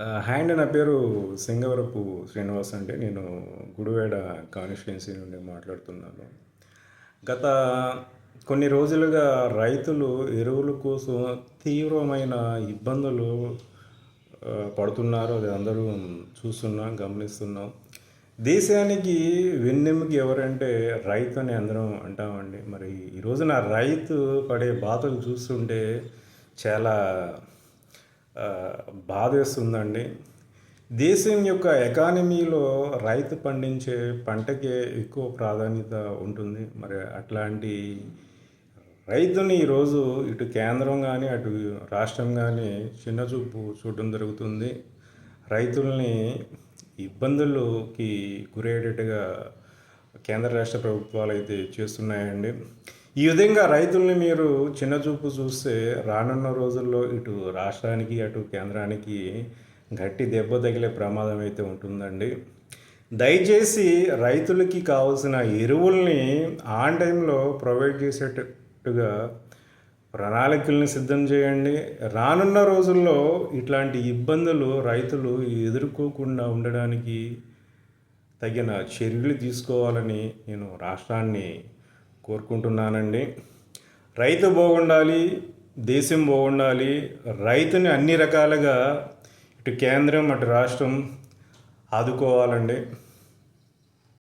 Hi అండి. నా పేరు సింగవరపు శ్రీనివాస్ అండి. నేను గుడివాడ కాన్స్టిట్యుయెన్సీ నుండి మాట్లాడుతున్నాను. గత కొన్ని రోజులుగా రైతులు ఎరువుల కోసం తీవ్రమైన ఇబ్బందులు పడుతున్నారు. అది అందరూ చూస్తున్నాం, గమనిస్తున్నాం. దేశానికి వెన్నెముక ఎవరంటే రైతు అని అందరం అంటామండి. మరి ఈ రోజున రైతు పడే బాధలు చూస్తుంటే చాలా బాధేస్తుందండి. దేశం యొక్క ఎకానమీలో రైతు పండించే పంటకే ఎక్కువ ప్రాధాన్యత ఉంటుంది. మరి అట్లాంటి రైతుని ఈరోజు ఇటు కేంద్రం కానీ అటు రాష్ట్రం కానీ చిన్నచూపు చూడడం జరుగుతుంది. రైతుల్ని ఇబ్బందులకి గురయ్యేటట్టుగా కేంద్ర రాష్ట్ర ప్రభుత్వాలు అయితే చేస్తున్నాయండి. ఈ విధంగా రైతుల్ని మీరు చిన్నచూపు చూస్తే రానున్న రోజుల్లో ఇటు రాష్ట్రానికి అటు కేంద్రానికి గట్టి దెబ్బ తగిలే ప్రమాదం అయితే ఉంటుందండి. దయచేసి రైతులకి కావాల్సిన ఎరువుల్ని ఆన్ టైంలో ప్రొవైడ్ చేసేటట్టుగా ప్రణాళికల్ని సిద్ధం చేయండి. రానున్న రోజుల్లో ఇట్లాంటి ఇబ్బందులు రైతులు ఎదుర్కోకుండా ఉండడానికి తగిన చర్యలు తీసుకోవాలని నేను రాష్ట్రాన్ని కోరుకుంటున్నానండి. రైతు బాగుండాలి, దేశం బాగుండాలి. రైతుని అన్ని రకాలుగా ఇటు కేంద్రం అటు రాష్ట్రం ఆదుకోవాలండి.